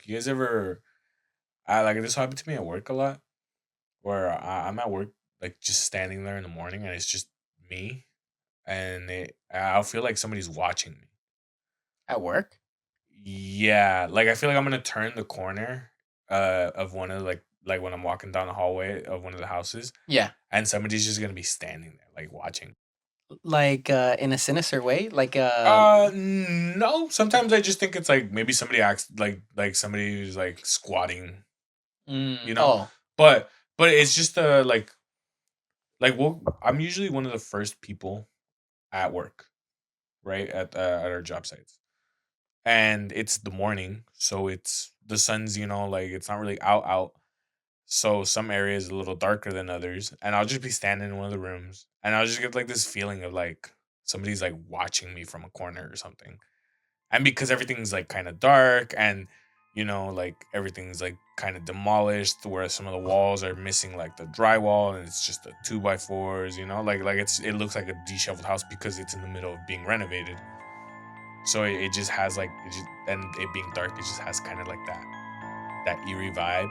You guys ever? I like this happened to me at work a lot, where I'm at work like just standing there in the morning and it's just me, and I'll feel like somebody's watching me. At work? Yeah, like I feel like I'm gonna turn the corner, of one of like when I'm walking down the hallway of one of the houses, Yeah. and somebody's just gonna be standing there like watching. Like in a sinister way? Like No. Sometimes I just think it's like maybe somebody acts like somebody who's like squatting, you know. oh, But it's just well, I'm usually one of the first people at work, right at our job sites, and it's the morning, so it's the sun's like it's not really out. So some areas a little darker than others, and I'll just be standing in one of the rooms, and I'll just get like this feeling of like somebody's like watching me from a corner or something. And because everything's like kind of dark, and like everything's like kind of demolished, where some of the walls are missing like the drywall, and it's just the 2x4s, like it looks like a disheveled house because it's in the middle of being renovated. So it just has like and it being dark, it just has kind of like that eerie vibe.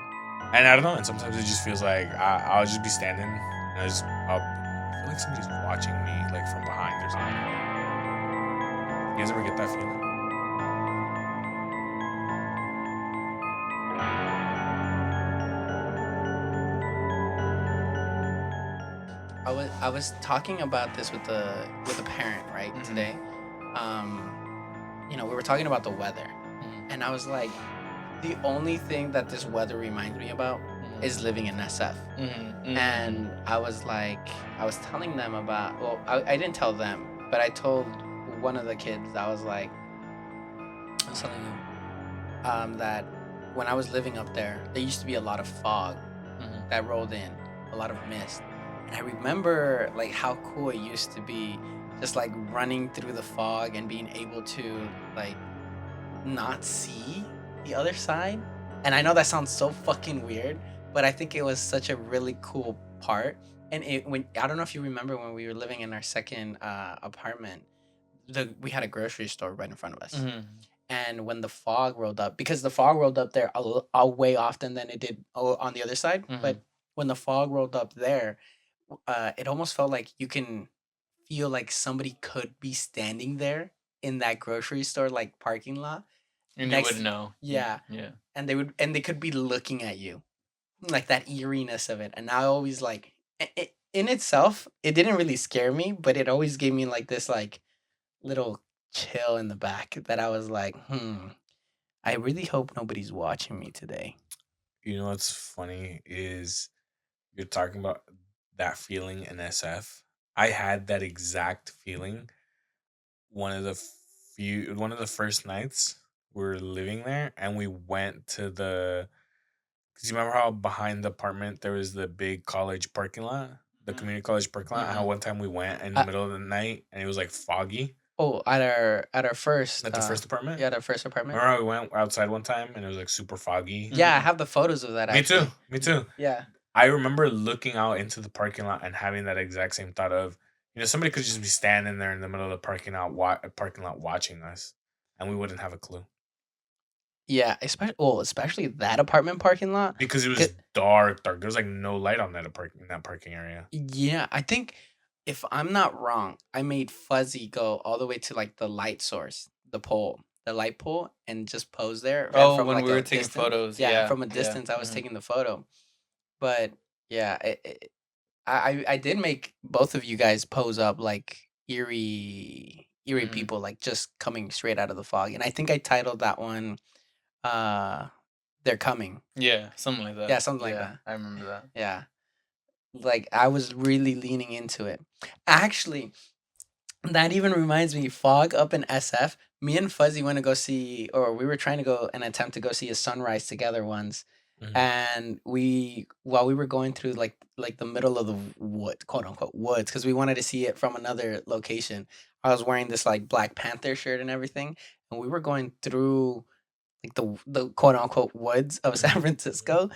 And I don't know, and sometimes it just feels like I'll just be standing, and I feel like somebody's watching me like from behind or something. You guys ever get that feeling? I was talking about this with a parent, right, Mm-hmm. today. Um we were talking about the weather. Mm-hmm. And I was like, the only thing that this weather reminds me about is living in SF. Mm-hmm. And I was telling them about, well, I didn't tell them, but I told one of the kids, I was telling him that when I was living up there used to be a lot of fog Mm-hmm. that rolled in, a lot of mist. And I remember like how cool it used to be just like running through the fog and being able to like not see the other side. And I know that sounds so fucking weird, but I think it was such a really cool part. And when I don't know if you remember when we were living in our second apartment, we had a grocery store right in front of us. Mm-hmm. And when the fog rolled up, because the fog rolled up there a way often than it did on the other side, Mm-hmm. but when the fog rolled up there, it almost felt like you can feel like somebody could be standing there in that grocery store like parking lot And you would next. know. Yeah, Yeah. and they could be looking at you, like that eeriness of it. And I always like in itself, it didn't really scare me, but it always gave me like this like little chill in the back that I was like, I really hope nobody's watching me today. You know what's funny is you're talking about that feeling in SF. I had that exact feeling one of the first nights we were living there, and we went to the. Cause you remember how behind the apartment there was the big college parking lot, the Mhm. community college parking lot. How Mhm. one time we went in the Uh, middle of the night and it was like foggy at our first at the first apartment. yeah, at our first apartment. Remember how we went outside one time and it was like super foggy. Yeah, I Mm-hmm. have the photos of that Me too. actually. Me too. Yeah. I remember looking out into the parking lot and having that exact same thought of, somebody could just be standing there in the middle of the parking lot watching us, and we wouldn't have a clue Yeah, especially that apartment parking lot. because it 'Ca- was dark, dark. There was like no light on that parking area. Yeah, I think if I'm not wrong, I made Fuzzy go all the way to like the light source, the light pole, and just pose there. And Oh, from when like we a were taking distance, photos. yeah, Yeah. from a Yeah. distance, I was Mm-hmm. taking the photo. But yeah, I did make both of you guys pose up like eerie Mm-hmm. people, like just coming straight out of the fog. And I think I titled that one, uh, "They're Coming." Yeah. Something like Yeah, that. something like Yeah. that. I remember that. Yeah. Like I was really leaning into it. Actually, that even reminds me, fog up in SF. Me and Fuzzy went to go see, or we were trying to go and attempt to go see a sunrise together once. Mhm. And while we were going through like the middle of the wood, quote unquote woods, because we wanted to see it from another location. I was wearing this like Black Panther shirt and everything, and we were going through like the quote unquote woods of San Mhm. Mhm. Francisco,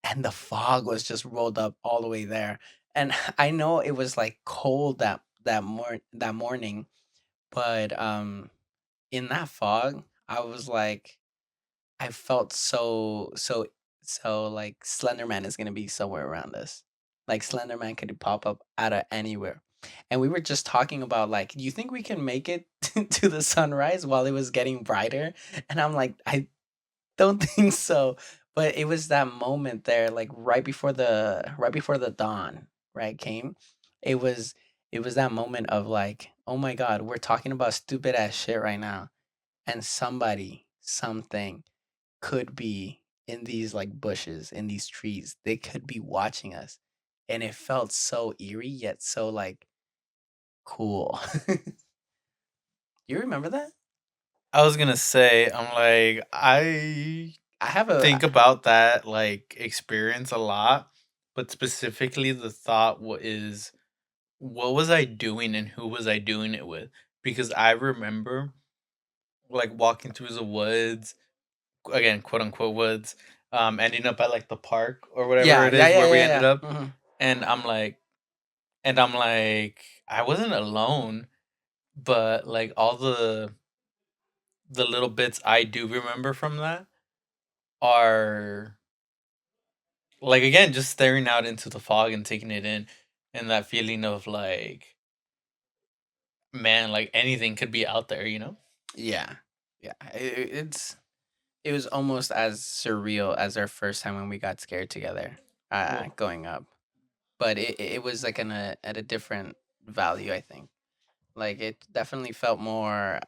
and the fog was just rolled up all the way there. And I know it was like cold that morning, but in that fog, I was like, I felt so like Slenderman is gonna be somewhere around us. Like Slenderman could pop up out of anywhere. And we were just talking about like, do you think we can make it to the sunrise while it was getting brighter? And I'm like, I don't think so. But it was that moment there, like right before the dawn, right, came. It was it was that moment of like, oh my God, we're talking about stupid ass shit right now. And somebody, something could be in these like bushes, in these trees. They could be watching us. And it felt so eerie yet so like cool. You remember that? I was gonna say, I'm like, I I have a think about that like experience a lot, but specifically the thought is what was I doing and who was I doing it with? Because I remember like walking through the woods, again, quote unquote woods, ending up at like the park or whatever yeah, it yeah, is yeah, where we yeah, ended yeah. up, Mhm. and I'm like, I wasn't alone, but like all the little bits I do remember from that are like again just staring out into the fog and taking it in, and that feeling of like, man, like anything could be out there, you know? Yeah. Yeah. It was almost as surreal as our first time when we got scared together, Well, going up. But it was like at a different value, I think. Like it definitely felt more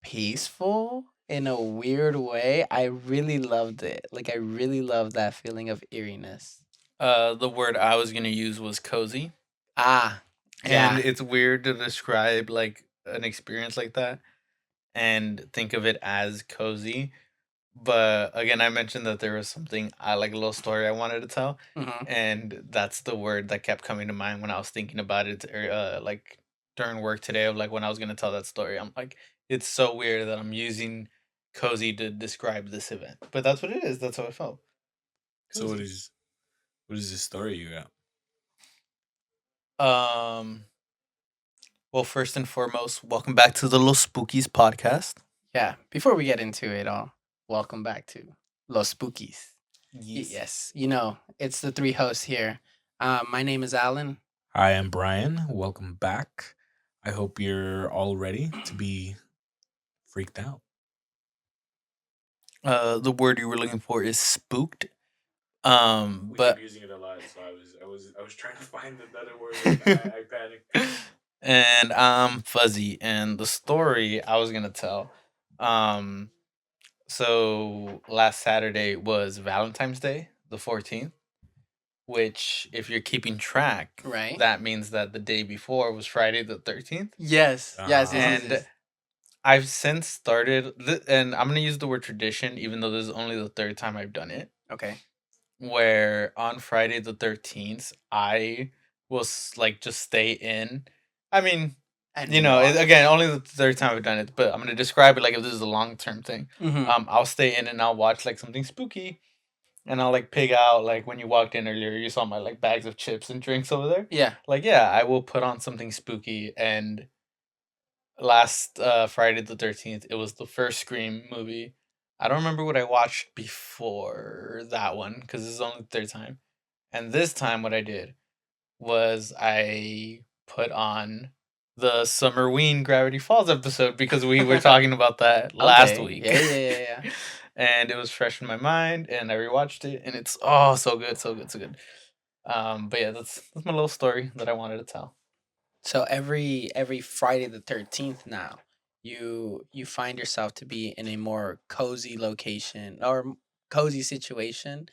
peaceful in a weird way. I really loved it. Like I really loved that feeling of eeriness. the word I was gonna use was cozy, Ah, and yeah. it's weird to describe like an experience like that and think of it as cozy. But again, I mentioned that there was something I like a little story I wanted to tell, Hmm. and that's the word that kept coming to mind when I was thinking about it, like during work today. Of like when I was gonna tell that story, I'm like, it's so weird that I'm using cozy to describe this event, but that's what it is. That's how it felt. So Cozy. what is the story you got? Um. Well, first and foremost, welcome back to the Los Spookies podcast. Yeah. Before we get into it all, welcome back to Los Spookies. Yes. Yes, it's the three hosts here. My name is Alan. Hi, I'm Brian. Welcome back. I hope you're all ready to be freaked out. The word you were looking for is spooked. We keep But using it a lot, so I was trying to find another word and I panicked. and I'm fuzzy. And the story I was gonna tell. Um, so last Saturday was Valentine's Day, the 14th. Which, if you're keeping track, Right? that means that the day before was Friday the 13th. Yes, yes, yes, yes, And yes. I've since started, and I'm gonna use the word tradition, even though this is only the third time I've done it. Okay. Where on Friday the 13th, I will like just stay in. I mean, And watch. again, only the third time I've done it, but I'm gonna describe it like if this is a long term thing. Mm-hmm. I'll stay in and I'll watch like something spooky, and I'll like pig out like when you walked in earlier, you saw my like bags of chips and drinks over there. Yeah. Like yeah, I will put on something spooky. And last Friday the 13th, it was the first Scream movie. I don't remember what I watched before that one because this is only the third time. And this time, what I did was I put on the Summerween Gravity Falls episode because we were talking about that last Okay. week. Yeah, yeah, yeah, yeah. And it was fresh in my mind, and I rewatched it, and it's oh so good, so good, so good. But yeah, that's my little story that I wanted to tell. So every Friday the 13th now, you find yourself to be in a more cozy location or cozy situation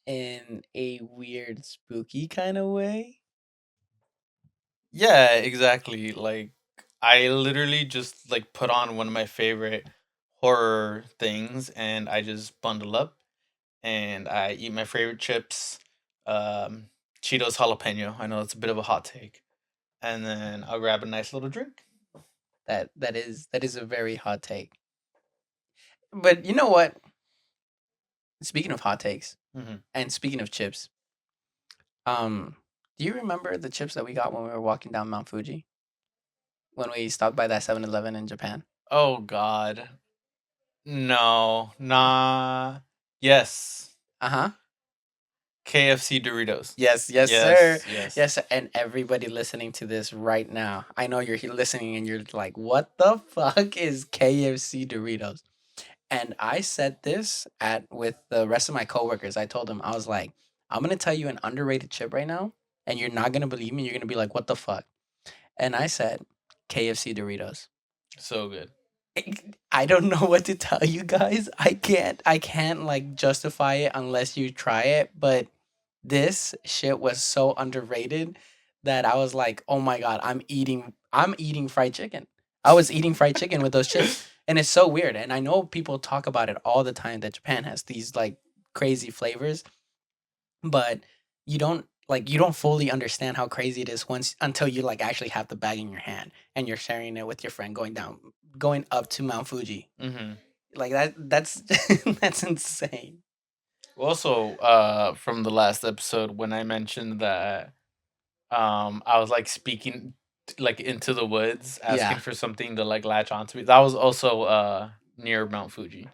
in a weird spooky kind of way. Yeah, exactly. Like I literally just like put on one of my favorite horror things, and I just bundle up and I eat my favorite chips, um, Cheetos jalapeno. I know it's a bit of a hot take, and then I'll grab a nice little drink. That is a very hot take. But you know what? Speaking of hot takes Hmm. and speaking of chips, do you remember the chips that we got when we were walking down Mount Fuji when we stopped by that 7-Eleven in Japan? Oh God, No, nah. Yes. Uh-huh. KFC Doritos. Yes, yes, sir. Yes, yes. Yes, sir. And everybody listening to this right now, I know you're listening and you're like, what the fuck is KFC Doritos? And I said this at with the rest of my coworkers. I told them, I was like, I'm gonna tell you an underrated chip right now, and you're not gonna believe me. You're gonna be like, what the fuck? And I said, KFC Doritos. So good. I don't know what to tell you guys. I can't like justify it unless you try it, but this shit was so underrated that I was like, "Oh my god, I'm eating fried chicken." I was eating fried chicken with those chips, and it's so weird. And I know people talk about it all the time that Japan has these like crazy flavors, but you don't fully understand how crazy it is once until you like actually have the bag in your hand and you're sharing it with your friend going up to Mount Fuji. Mm-hmm. Like that's that's insane. Also, from the last episode when I mentioned that I was like speaking like into the woods, asking Yeah. for something to like latch onto me. That was also near Mount Fuji.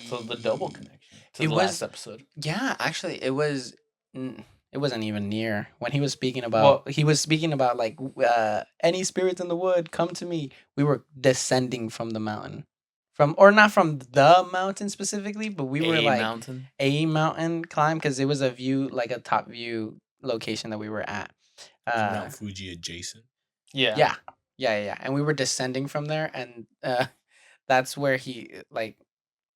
So the double connection to It the last was episode. Yeah, actually it wasn't even near when Well, he was speaking about like any spirits in the wood come to me. We were descending from the mountain. From or not from the mountain specifically, but we were a like mountain. a mountain climb because it was a view like a top view location that we were at. Is Uh Mount Fuji adjacent? Yeah. yeah. Yeah. And we were descending from there and that's where he like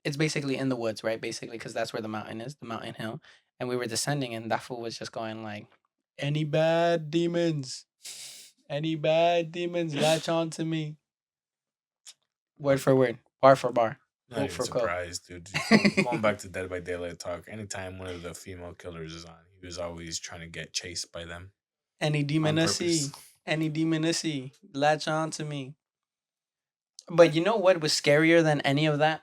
it's basically in the woods, right? Basically, because that's where the mountain is, the mountain hill. And we were descending, and that fool was just going like, "Any bad demons? Any bad demons? Latch on to me." Word for word, bar for bar, Not quote even for quote. surprised, dude. Going back to Dead by Daylight talk, anytime one of the female killers is on, he was always trying to get chased by them Any on purpose. demonacy, any demonacy, latch on to me. But you know what was scarier than any of that?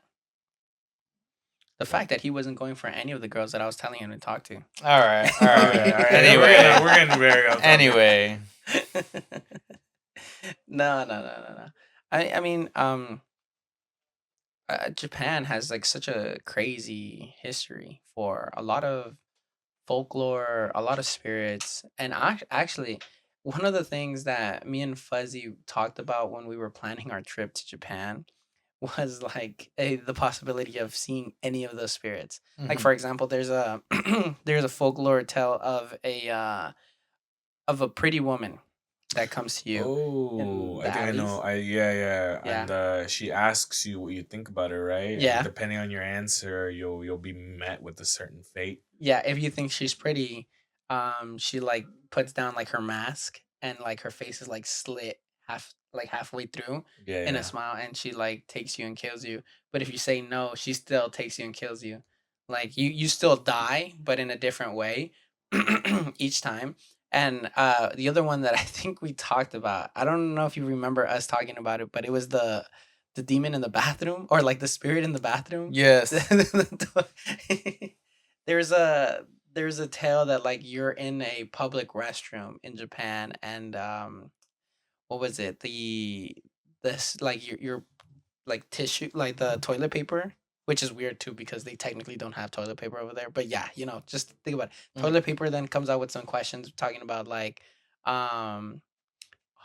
The fact that he wasn't going for any of the girls that I was telling him to talk to. All right. All All right. right, all right. Anyway. We're getting very off topic. Anyway. No. I mean, Japan has like such a crazy history for a lot of folklore, a lot of spirits, and actually, one of the things that me and Fuzzy talked about when we were planning our trip to Japan was like the possibility of seeing any of those spirits. Like Mhm. for example, there's a there's a folklore tale of a pretty woman that comes to you in Oh, the I think I know. alleys. Yeah. Yeah. And she asks you what you think about her, right? And Yeah. depending on your answer, you'll be met with a certain fate. Yeah, if you think she's pretty, she like puts down like her mask and like her face is like slit halfway through Yeah, in a yeah. smile and she like takes you and kills you. But if you say no, she still takes you and kills you. Like you still die, but in a different way each time. And the other one that I think we talked about, I don't know if you remember us talking about it, but it was the demon in the bathroom or like the spirit in the bathroom. Yes. there's a there's a tale that like you're in a public restroom in Japan and what was it? This like you're like tissue like the toilet paper, which is weird too because they technically don't have toilet paper over there. But yeah, just think about it. Mhm. Toilet paper then comes out with some questions talking about like um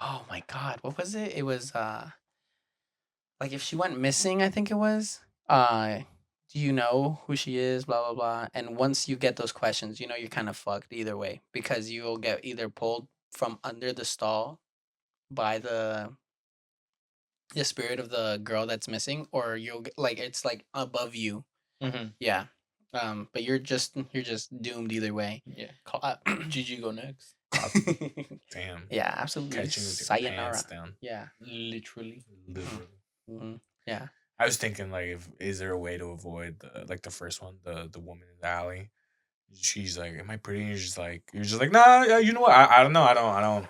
oh my god, what was it? It was like if she went missing, I think it was. Do you know who she is? Blah blah blah. And once you get those questions, you're kind of fucked either way because you will get either pulled from under the stall by the spirit of the girl that's missing, or you'll get like it's like above you. Mhm. Yeah. But you're just doomed either way. Yeah. GG go next. Damn. Yeah, absolutely. Catching with your pants Sayonara. down. Yeah. Literally. Literally. Hmm. Yeah. I was thinking like, if is there a way to avoid the first one, the woman in the alley? She's like, "Am I pretty?" And you're just like, "Nah, you know what? I don't know. I don't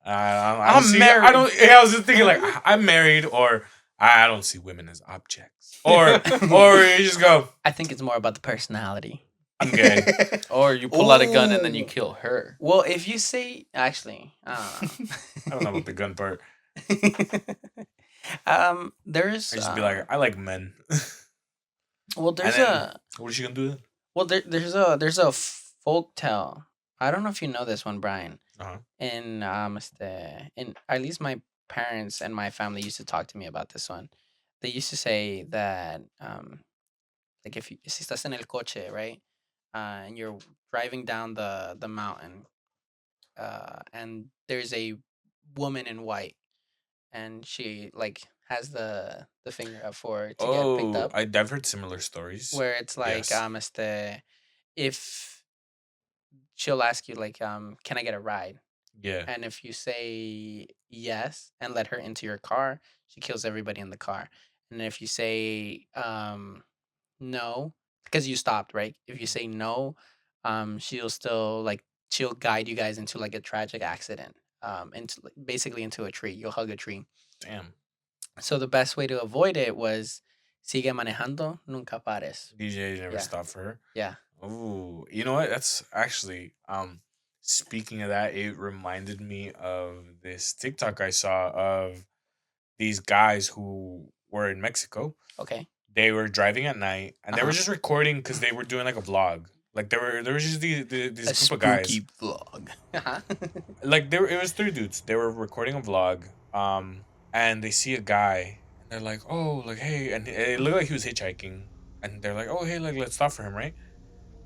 I'm see. I married. don't. Yeah, I was just thinking like, I'm married, or I don't see women as objects, or you just go, I think it's more about the personality. I'm gay. Or you pull out a gun and then you Ooh. kill her. Well, if you say actually, I I don't know about the gun part. don't know. There's I just be like, I like men. well, And there's then a what is she gonna do then? there's a folk tale. I don't know if you know this one, Brian. Uh huh. In at least my parents and my family used to talk to me about this one. They used to say that like if you si estás en el coche, right, and you're driving down the mountain, and there's a woman in white, and she like has the finger up for to get picked Oh, up, I've heard similar stories. where it's like Yes. if she'll ask you like can I get a ride, Yeah. and if you say yes and let her into your car, she kills everybody in the car. And if you say no, because you stopped, right? If you say no, she'll still like she'll guide you guys into like a tragic accident, into basically into a tree. You'll hug a tree. Damn. So the best way to avoid it was sigue manejando, nunca pares. DJ never Yeah, stopped for her. yeah. Oh, you know what? That's actually speaking of that, it reminded me of this TikTok I saw of these guys who were in Mexico. Okay. They were driving at night and Uh they were huh. just recording because they were doing like a vlog. Like there was just this A group of guys. spooky vlog. Uh huh. Like there it was three dudes. They were recording a vlog. And they see a guy and they're like, oh, like hey, and it looked like he was hitchhiking. And they're like, oh hey, like let's stop for him, right?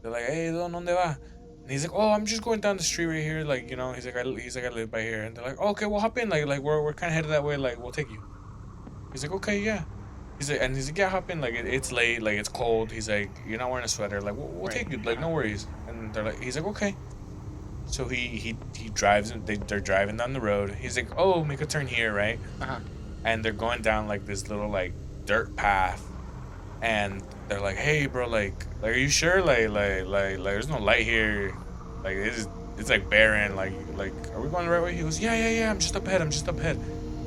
They're like, hey, ¿dónde va? And he's like, oh, I'm just going down the street right here. Like, you know, he's like, I live by here. And they're like, oh, okay, well, hop in. Like we're kind of headed that way. Like, we'll take you. He's like, okay, yeah. He's like, yeah, hop in. Like, it's late. Like, it's cold. He's like, you're not wearing a sweater. Like, we'll Right. take you. Like, no worries. And they're like, he's like, okay. So he drives. They're driving down the road. He's like, oh, make a turn here, right? Uh huh. And they're going down like this little like dirt path and they're like, "Hey, bro, are you sure? There's no light here. Like, it's like barren. Like, are we going the right way?" He goes, "Yeah, yeah, yeah. I'm just up ahead. I'm just up ahead."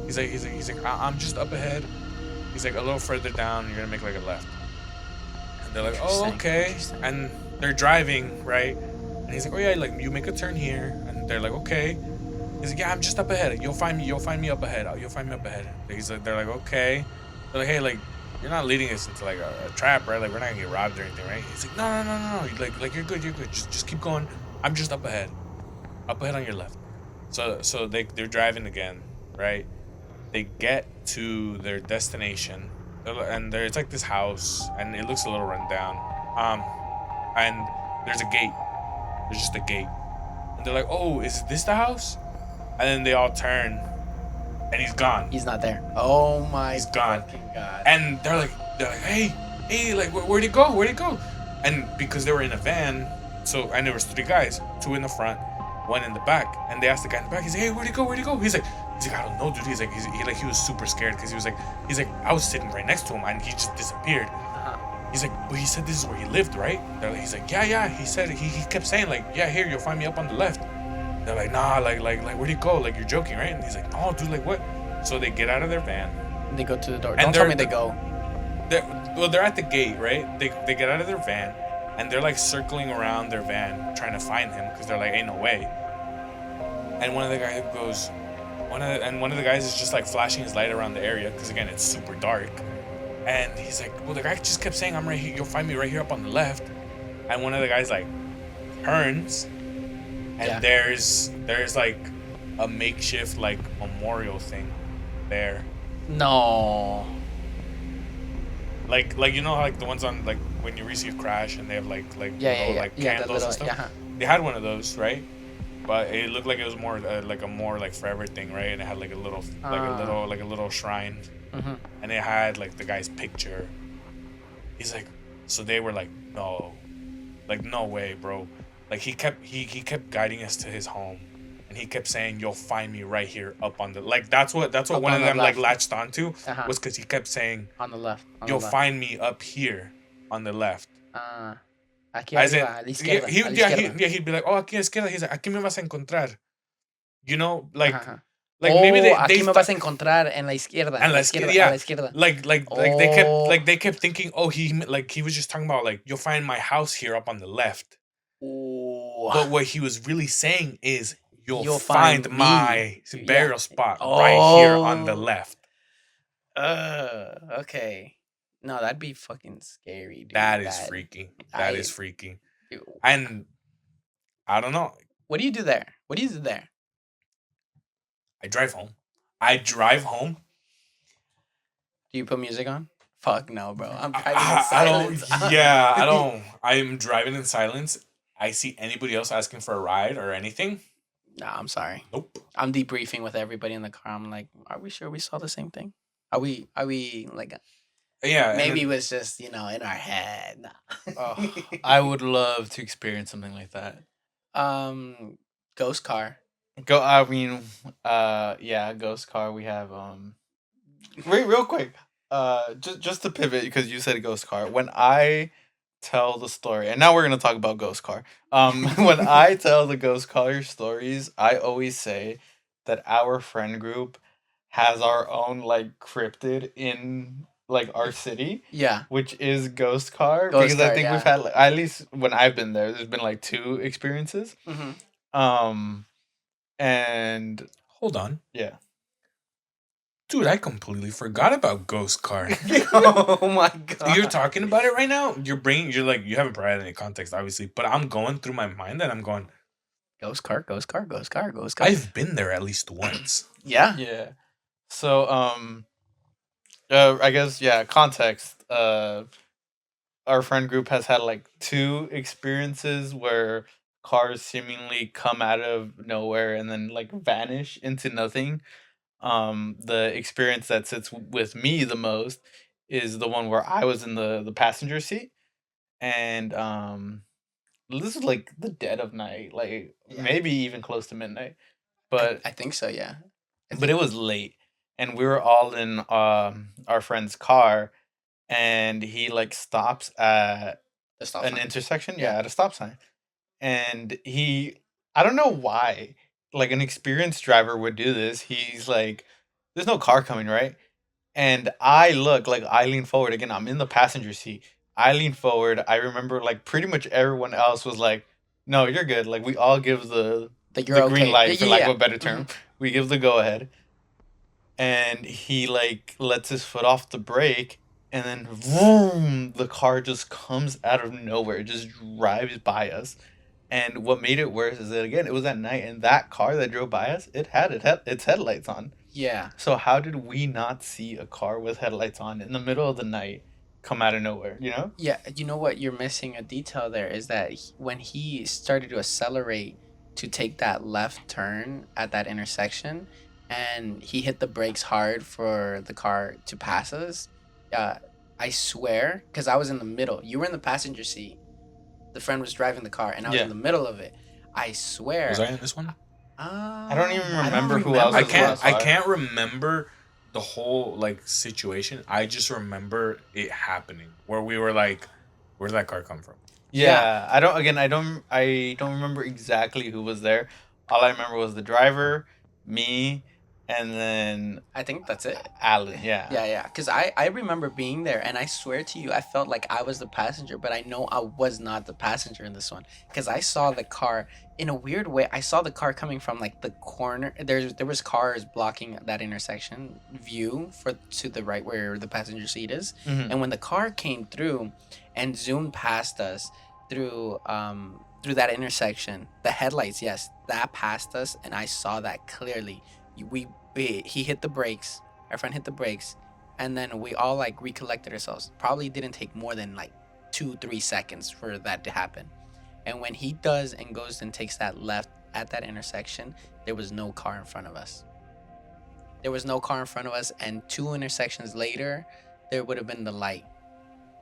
He's like, I'm just up ahead. He's like, a little further down. You're gonna make like a left. And they're like, "Oh, Interesting. okay." Interesting. And they're driving right. And he's like, "Oh yeah, like you make a turn here." And they're like, "Okay." He's like, "Yeah, I'm just up ahead. You'll find me. You'll find me up ahead. You'll find me up ahead." They're like, "Okay." They're like, "Hey, like, you're not leading us into like a trap, right? Like, we're not gonna get robbed or anything, right?" He's like, "No, no, no, no, no. Like, you're good. You're good. Just keep going. I'm just up ahead on your left." So they're driving again, right? They get to their destination, and it's like this house, and it looks a little run down. Um, and there's a gate. There's just a gate, and they're like, "Oh, is this the house?" And then they all turn, and he's gone. He's not there. Oh my He's gone. fucking god. And they're like, hey, like where'd he go? Where'd he go? And because they were in a van, and there was three guys, two in the front, one in the back, and they asked the guy in the back, he's like, hey, where'd he go? Where'd he go? He's like, I don't know, dude. He's like, he was super scared because he's like, I was sitting right next to him and he just disappeared. Uh-huh. He's like, but he said this is where he lived, right? He's like, yeah. He said he kept saying like, yeah, here you'll find me up on the left. They're like, nah, like where'd he go? Like you're joking, right? And he's like, no, dude, like what? So they get out of their van. They go to the door. And Don't tell me they go. They're at the gate, right? They get out of their van, and they're like circling around their van trying to find him because they're like, ain't no way. And one of the guys is just like flashing his light around the area because again it's super dark. And he's like, well, the guy just kept saying I'm right here. You'll find me right here up on the left. And one of the guys like turns, and Yeah. there's like a makeshift like memorial thing there. No. Like you know how, like the ones on like when you receive crash and they have like Yeah. like Yeah. The candles little. and stuff. Yeah. They had one of those, right? But it looked like it was more like a more like forever thing, right? And it had like a little like a little shrine, Mm-hmm. and it had like the guy's picture. He's like, so they were like, no, like no way, bro. Like he kept guiding us to his home, and he kept saying, "You'll find me right here up on the like." That's what Up one on of the them like left. latched onto Uh-huh. was because he kept saying, On the left. On "You'll the left. find me up here on the left." Aquí As in, arriba, a la izquierda. he, A la yeah, izquierda. he'd be like, "Oh, aquí a la izquierda." He's like, "Aquí me vas a encontrar." You know, like, Ajá. maybe Oh, they aquí me vas a encontrar en la izquierda. and En la like, izquierda. A yeah, la izquierda. like they kept thinking, oh, he was just talking about like you'll find my house here up on the left. Oh. But what he was really saying is you'll You'll find find my me. burial Yeah. spot right here on the Oh. left. Okay. No, that'd be fucking scary, That dude. is That freaky. That is I. freaky. Dude, And I don't know. what do you do there? What do you do there? I drive home. I drive home. Do you put music on? Fuck no, bro. I'm driving in I don't. silence. Yeah, I don't. I'm driving in silence. I see anybody else asking for a ride or anything. Nah, I'm sorry. Nope. I'm debriefing with everybody in the car. I'm like, are we sure we saw the same thing? Are we like Yeah, and maybe it then was just, in our head. Nah. Oh, I would love to experience something like that. um Ghost car. Go. I mean, yeah, ghost car. We have Wait, real quick. Just to pivot because you said ghost car. When I tell the story, and now we're gonna talk about ghost car. When I tell the ghost car stories, I always say that our friend group has our own like cryptid in like our city, Yeah. which is ghost car. Ghost Because I car, think we've yeah. had like, at least when I've been there, there's been like 2 experiences. Hmm. Um, and hold on, yeah. dude. I completely forgot about Ghost Car. Oh my You're god. talking about it right now. Your brain. You're like you haven't provided any context, obviously. But I'm going through my mind and I'm going. Ghost car, ghost car, ghost car, ghost car. I've been there at least once. Yeah. Yeah. So I guess yeah, context. Our friend group has had like 2 experiences where cars seemingly come out of nowhere and then like vanish into nothing. The experience that sits with me the most is the one where I was in the passenger seat, and this is like the dead of night, like Yeah. maybe even close to midnight, but I think so, yeah. but it was late, and we were all in our friend's car, and he like stops at The stop an sign. intersection, Yeah. yeah, at a stop sign, and I don't know why, like an experienced driver would do this. He's like, "There's no car coming, right?" And I lean forward again. I'm in the passenger seat. I lean forward. I remember like pretty much everyone else was like, "No, you're good." Like we all give Like the you're green okay. Yeah, light for yeah, lack of yeah. a better Hmm. term. We give the go ahead, and he like lets his foot off the brake, and then vroom, the car just comes out of nowhere. It just drives by us. And what made it worse is that again, it was at night, and that car that drove by us, it had its headlights on. Yeah. So how did we not see a car with headlights on in the middle of the night come out of nowhere? You know? Yeah, you know what? You're missing a detail there is that when he started to accelerate to take that left turn at that intersection and he hit the brakes hard for the car to pass us, uh, I swear, because I was in the middle. You were in the passenger seat. The friend was driving the car and I was Yeah. in the middle of it. I Was swear. I in this one? I don't even I don't remember who else I was in remember. the can't. I car. can't remember the whole like situation. I just remember it happening where we were like, "Where did that car come from?" Yeah, I don't. Again, I don't remember exactly who was there. All I remember was the driver, me, and then I think that's it. Alan. Yeah. Yeah. Because I remember being there, and I swear to you, I felt like I was the passenger, but I know I was not the passenger in this one. Because I saw the car in a weird way. I saw the car coming from like the corner. There was cars blocking that intersection view for to the right where the passenger seat is. Mhm. And when the car came through and zoomed past us through that intersection, the headlights, yes, that passed us, and I saw that clearly. He hit the brakes. Our friend hit the brakes, and then we all like recollected ourselves. Probably didn't take more than like 2-3 seconds for that to happen. And when he does and goes and takes that left at that intersection, there was no car in front of us. There was no car in front of us, and 2 intersections later, there would have been the light.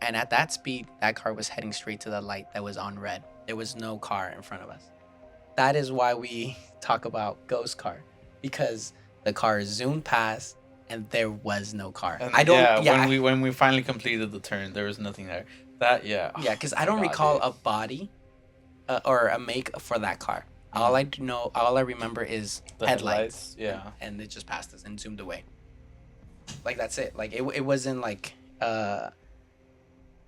And at that speed, that car was heading straight to the light that was on red. There was no car in front of us. That is why we talk about ghost car, because the car zoomed past and there was no car. And I don't. yeah, Yeah, when we finally completed the turn, there was nothing there. That yeah. yeah, because I My don't God, recall dude. a body or a make for that car. All I know, all I remember is The headlights. yeah. And it just passed us and zoomed away. Like that's it. Like it wasn't like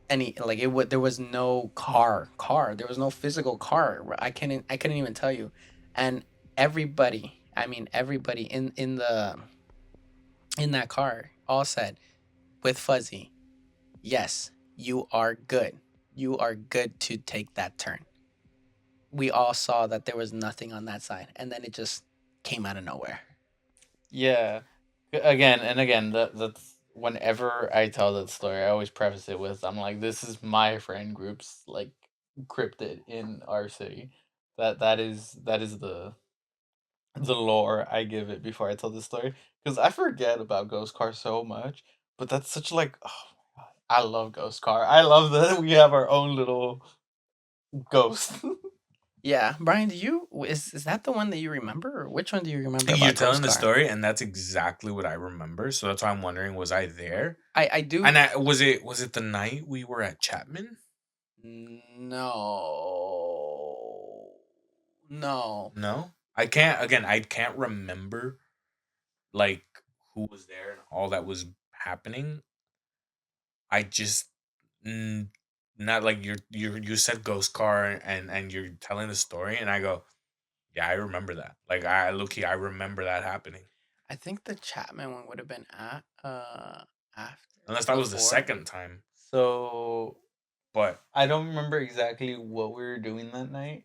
any like there was no car. There was no physical car. I couldn't even tell you. And everybody, I mean everybody in that car all said with Fuzzy, yes, you are good. You are good to take that turn. We all saw that there was nothing on that side, and then it just came out of nowhere. Yeah. Again and again, that's whenever I tell that story, I always preface it with I'm like, this is my friend group's like cryptid in our city. That is the lore I give it before I tell the story because I forget about Ghost Car so much. But that's such like oh my god, I love Ghost Car. I love that we have our own little ghost. Yeah, Brian, do you is that the one that you remember, or which one do you remember You're about telling Ghost the Car? story, and that's exactly what I remember. So that's why I'm wondering, was I there? I do. And was it the night we were at Chapman? No, no. No, I can't. Again, I can't remember like who was there and all that was happening. I just mm, not like you said ghost car and you're telling the story, and I go, yeah, I remember that. Like I look I remember that happening. I think the Chapman one would have been at after Unless that was the before. second time, So but I don't remember exactly what we were doing that night.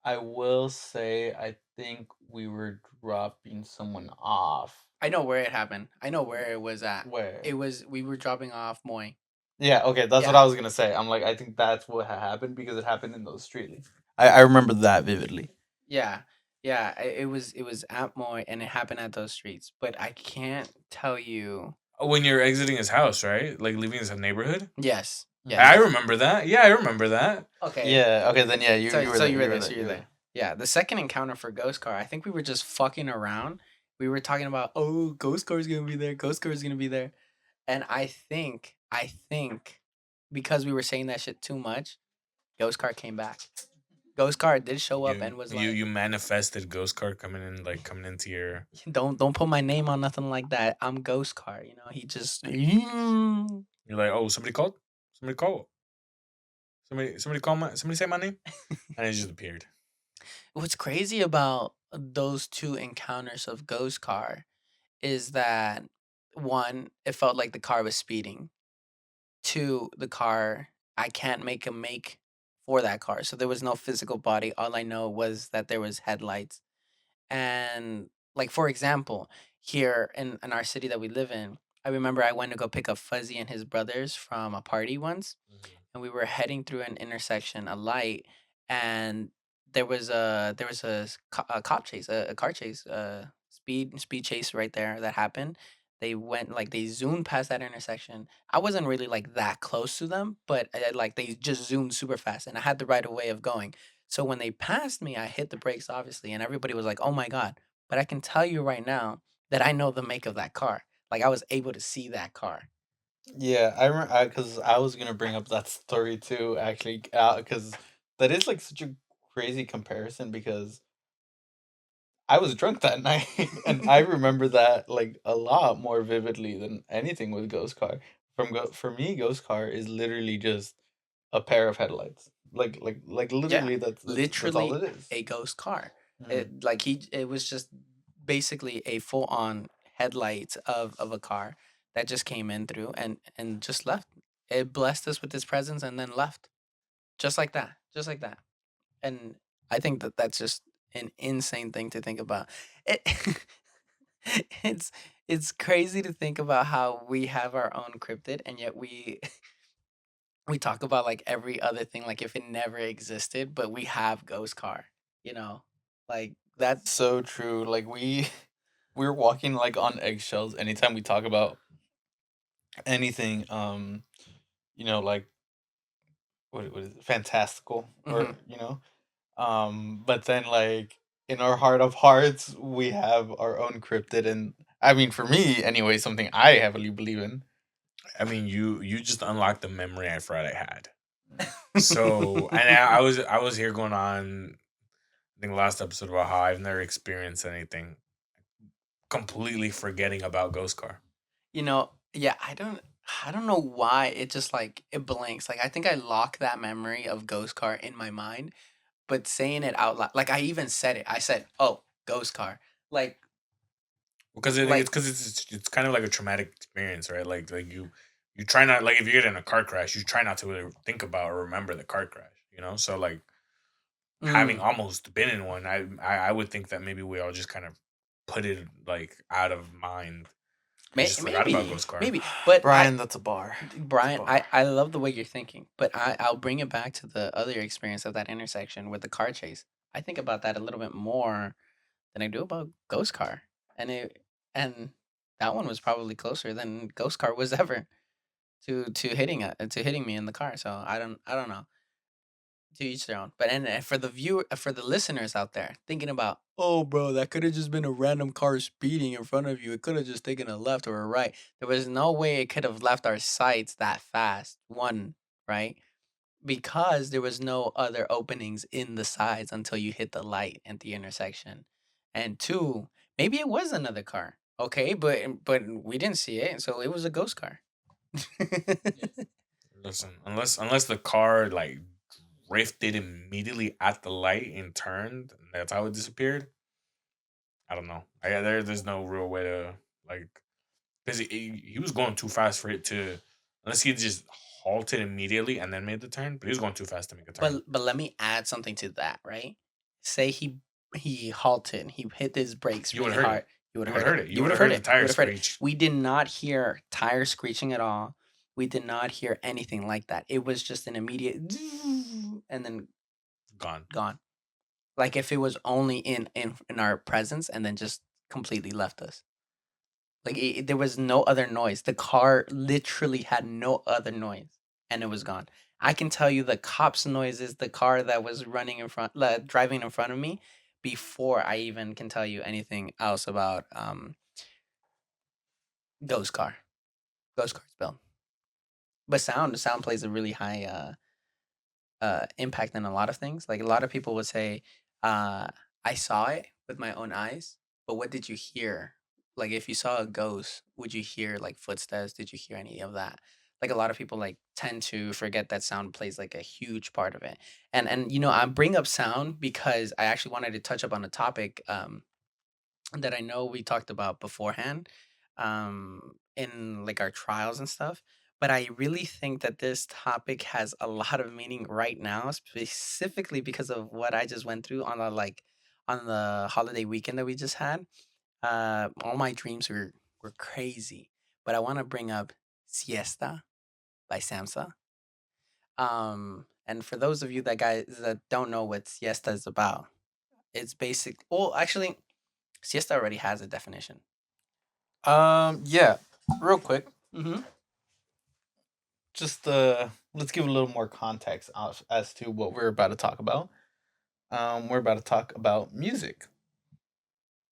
I will say I think we were dropping someone off. I know where it happened. I know where it was at. Where? It was we were dropping off Moy. Yeah, okay, that's what Yeah, I was gonna say. I'm like, I think that's what happened because it happened in those streets. I remember that vividly. yeah, yeah. It was at Moy, and it happened at those streets. But I can't tell you. when you're exiting his house, right? Like leaving his neighborhood. Yes, I yes. remember that. Yeah, I remember that. Okay. Yeah. Okay. Then yeah, So you were so there. you were You were there. there. So You you're were there. there. Yeah. The second encounter for Ghost Car, I think we were just fucking around. We were talking about, oh, Ghost Car's gonna be there. Ghost Car's gonna be there. And I think because we were saying that shit too much, Ghost Car came back. Ghost Car did show up You and was you like, you manifested ghost car coming in, like coming into your. don't put my name on nothing like that. I'm Ghost Car. You know, he just You're like, oh, somebody called. Somebody called. Somebody call my. Somebody say my name, and it just appeared. What's crazy about those two encounters of Ghost Car is that one, it felt like the car was speeding. Two, the car, I can't make a make for that car. So there was no physical body. All I know was that there was headlights. And like for example, here in our city that we live in, I remember I went to go pick up Fuzzy and his brothers from a party once, and we were heading through an intersection, a light, and there was a cop chase, a car chase, speed chase right there that happened. They went like they zoomed past that intersection. I wasn't really like that close to them, but like they just zoomed super fast, and I had the right of way of going. So when they passed me, I hit the brakes obviously, and everybody was like, "Oh my god!" But I can tell you right now that I know the make of that car. Like I was able to see that car. Yeah, I remember because I was gonna bring up that story too. Actually, because that is like such a crazy comparison because I was drunk that night and I remember that like a lot more vividly than anything with Ghost Car. For me, Ghost Car is literally just a pair of headlights. Like Yeah, literally that's all literally it is. a ghost car. Mhm. It was just basically a full on headlight of a car that just came in through and just left. It blessed us with its presence and then left. Just like that. Just like that. And I think that that's just an insane thing to think about. It it's it's crazy to think about how we have our own cryptid and yet we talk about like every other thing like if it never existed, but we have ghost car, you know, like that. So true. Like we're walking like on eggshells anytime we talk about anything. Like what is it, fantastical or Hmm. but then like in our heart of hearts we have our own cryptid, and I mean for me anyway, something I heavily believe in. I mean, you just unlocked the memory I thought I had. So, and I was here going on. I think last episode about how I've never experienced anything, completely forgetting about Ghost Car. You know, yeah, I don't know why it just like it blanks. Like I think I lock that memory of ghost car in my mind, but saying it out loud, like I even said it. I said, "Oh, ghost car." Like Because Like, it's kind of like a traumatic experience, right? Like you try not, like, if you get in a car crash, you try not to really think about or remember the car crash, you know. So like having mm, almost been in one, I would think that maybe we all just kind of put it like out of mind and just forgot about maybe, Ghost Car. maybe, but Brian, that's a bar. That's a Brian, bar. I love the way you're thinking, but I'll bring it back to the other experience of that intersection with the car chase. I think about that a little bit more than I do about Ghost Car, and and that one was probably closer than Ghost Car was ever to hitting me in the car. So I don't know. To each their own. But and for the viewer, for the listeners out there thinking about, oh, bro, that could have just been a random car speeding in front of you. It could have just taken a left or a right. There was no way it could have left our sights that fast. One, right? Because there was no other openings in the sides until you hit the light at the intersection. And two, maybe it was another car. Okay, but we didn't see it, so it was a ghost car. Listen, unless the car like drifted immediately at the light and turned, and that's how it disappeared. I don't know. There's no real way to like, because he was going too fast for it to, unless he just halted immediately and then made the turn. But he was going too fast to make a turn. But let me add something to that, right? Say he halted, he hit his brakes You would really have heard it. hard. You would You have would heard have heard it. it. You You would would have have heard heard the it. You tire would have heard it. screech. We did not hear tires screeching at all. We did not hear anything like that. It was just an immediate and then Gone. gone. Like if it was only in our presence and then just completely left us. Like there was no other noise. The car literally had no other noise, and it was gone. I can tell you the cops' noise is the car that was running in front, driving in front of me, before I even can tell you anything else about Ghost Car, Ghost Car spill. But sound plays a really high impact in a lot of things. Like a lot of people would say, uh, I saw it with my own eyes, but what did you hear? Like if you saw a ghost, would you hear like footsteps? Did you hear any of that? Like a lot of people like tend to forget that sound plays like a huge part of it. And I bring up sound because I actually wanted to touch up on a topic that I know we talked about beforehand, in like our trials and stuff. But I really think that this topic has a lot of meaning right now, specifically because of what I just went through on the holiday weekend that we just had. All my dreams were crazy, but I want to bring up Siesta by Samsa. And for those of you that don't know what Siesta is about, it's basic. Well, actually, Siesta already has a definition. Yeah, real quick, Mm-hmm. just let's give a little more context as to what we're about to talk about. We're about to talk about music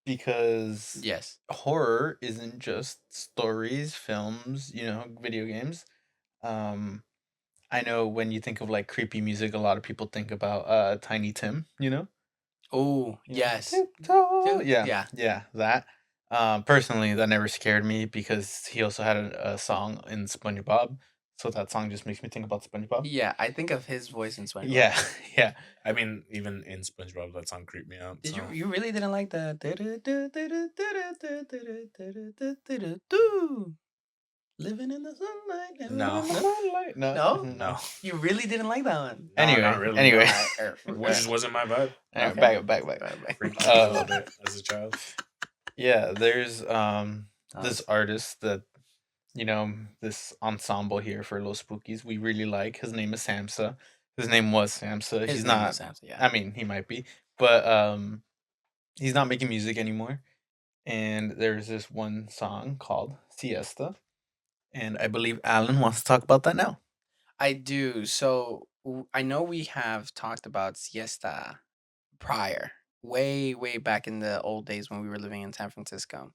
because Yes. horror isn't just stories, films, video games. Um, I know when you think of like creepy music, a lot of people think about Tiny Tim. Oh, yes. Tiptoe. Dude, Yeah, yeah. yeah, that. Personally, that never scared me because he also had a song in SpongeBob, so that song just makes me think about SpongeBob. Yeah, I think of his voice in SpongeBob. Yeah, yeah. I mean, even in SpongeBob, that song creeped me out. Did So you really didn't like that? Living in the sunlight, living no, in the Sunlight. No, No? no, no. You really didn't like that one. no, not Anyway, really. anyway, No, it just wasn't my vibe. Okay. Back up, back, back. Freaked me out a little Uh, bit as a child. yeah. There's this Us. artist that this ensemble here for Los Spookies we really like. His name is Samsa. His name was Samsa. His He's name was not. Samson, yeah. I mean, he might be, but he's not making music anymore. And there's this one song called Siesta, and I believe Alan wants to talk about that now. I do. So I know we have talked about siesta prior, way back in the old days when we were living in San Francisco.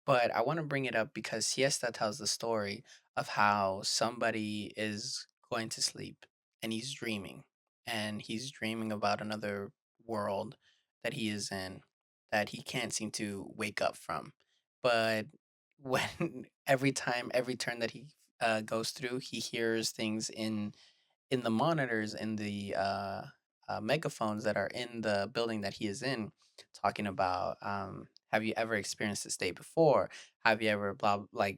But I want to bring it up because Siesta tells the story of how somebody is going to sleep and he's dreaming about another world that he is in that he can't seem to wake up from. But when every turn that he goes through, he hears things in the monitors, in the megaphones that are in the building that he is in, talking about Have you ever experienced this state before? Have you ever blah like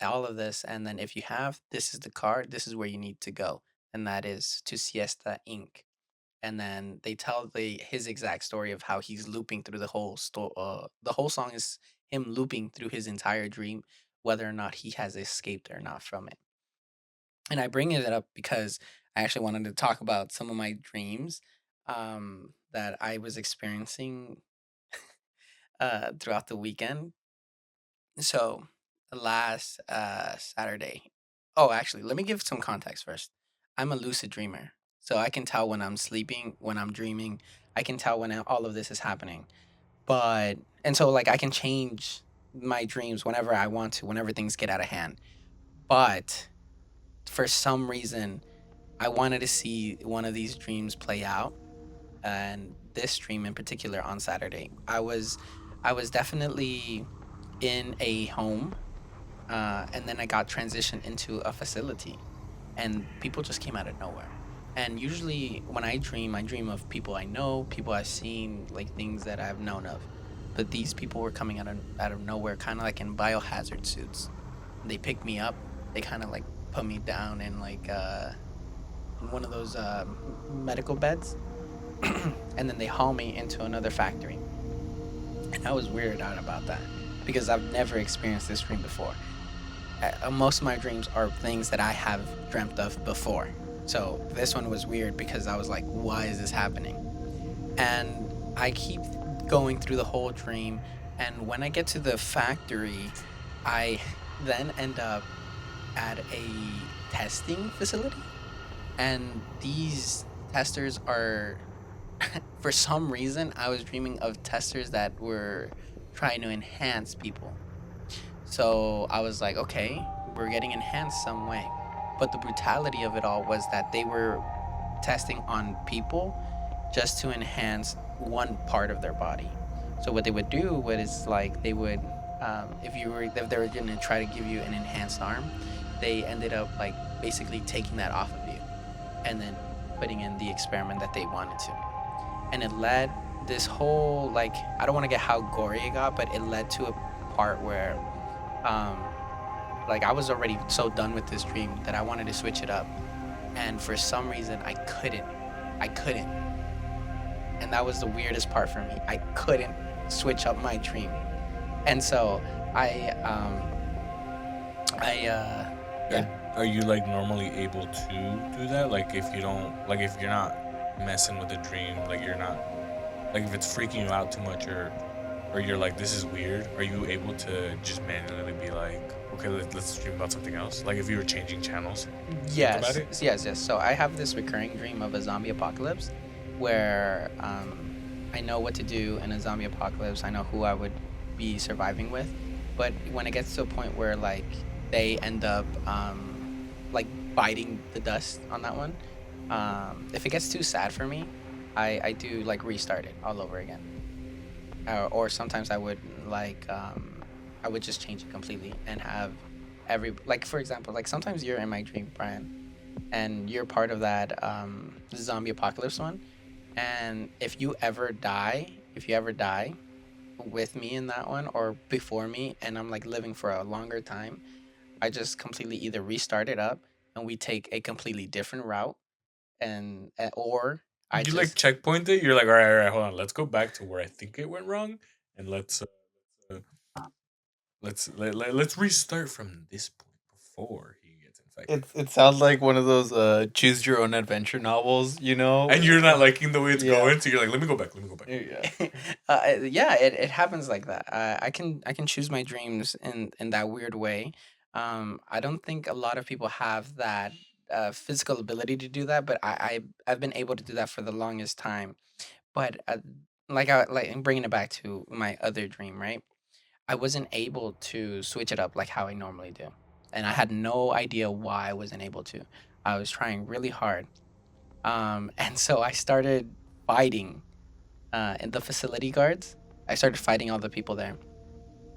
all of this? And then if you have, this is the card. This is where you need to go, and that is to Siesta Inc. And then they tell the his exact story of how he's looping through the whole the whole song is him looping through his entire dream, whether or not he has escaped or not from it. And I bring it up because I actually wanted to talk about some of my dreams that I was experiencing throughout the weekend. So last Saturday, oh, actually, let me give some context first. I'm a lucid dreamer, so I can tell when I'm sleeping, when I'm dreaming. I can tell when all of this is happening. But and so like I can change my dreams whenever I want to, whenever things get out of hand. But for some reason, I wanted to see one of these dreams play out, and this dream in particular on Saturday, I was definitely in a home, and then I got transitioned into a facility, and people just came out of nowhere. And usually, when I dream of people I know, people I've seen, like things that I've known of. But these people were coming out of nowhere, kind of like in biohazard suits. They picked me up. They kind of like put me down in like one of those medical beds, and then they haul me into another factory. And I was weirded out about that because I've never experienced this dream before. Most of my dreams are things that I have dreamt of before. So this one was weird because I was like, why is this happening? And I keep going through the whole dream. And when I get to the factory, I then end up at a testing facility. And these testers are, for some reason, I was dreaming of testers that were trying to enhance people. So I was like, okay, we're getting enhanced some way. But the brutality of it all was that they were testing on people just to enhance one part of their body. So what they would do was like they would, if they were gonna try to give you an enhanced arm, they ended up like basically taking that off of you, and then putting in the experiment that they wanted to. And it led this whole like I don't want to get how gory it got, but it led to a part where um like I was already so done with this dream that I wanted to switch it up. And for some reason I couldn't. I couldn't. And that was the weirdest part for me. I couldn't switch up my dream. And so Are, yeah. are you like normally able to do that? Like if you don't, like if you're not messing with the dream, like you're not, like if it's freaking you out too much, or you're like this is weird, are you able to just manually be like, okay, let's dream about something else? Like if you were changing channels to think about Yes, it. yes. So I have this recurring dream of a zombie apocalypse where I know what to do in a zombie apocalypse. I know who I would be surviving with. But when it gets to a point where like they end up like biting the dust on that one, if it gets too sad for me, I do like restart it all over again. Or sometimes I would like I would just change it completely and have every like for example like sometimes you're in my dream, Brian, and you're part of that zombie apocalypse one. And if you ever die with me in that one or before me, and I'm like living for a longer time, I just completely either restart it up and we take a completely different route, and or I You like just checkpoint it. You're like, all right, hold on. Let's go back to where I think it went wrong, and uh, let's restart from this point before he gets infected. It sounds like one of those choose your own adventure novels, you know? And you're not liking the way it's Yeah. going, so you're like, let me go back. Let me go back. Yeah. yeah, it happens like that. I can choose my dreams in that weird way. I don't think a lot of people have that physical ability to do that, but I've been able to do that for the longest time. But like I'm bringing it back to my other dream, right? I wasn't able to switch it up like how I normally do, and I had no idea why I wasn't able to. I was trying really hard, and so I started fighting and the facility guards. I started fighting all the people there.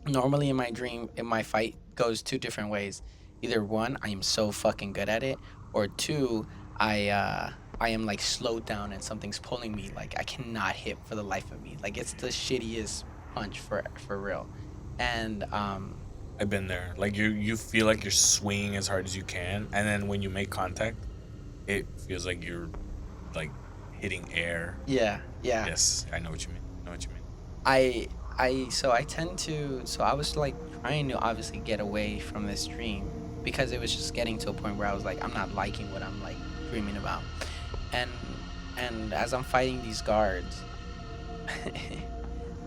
Normally in my dream, in my fight goes two different ways. Either one, I am so fucking good at it, or two, I am like slowed down and something's pulling me. Like I cannot hit for the life of me. Like it's the shittiest punch for real. And I've been there. Like you feel like you're swinging as hard as you can, and then when you make contact, it feels like you're like hitting air. yeah, yeah. Yes, I know what you mean. I know what you mean. I tend to, so I was like trying to obviously get away from this dream because it was just getting to a point where I was like, I'm not liking what I'm like dreaming about. And as I'm fighting these guards,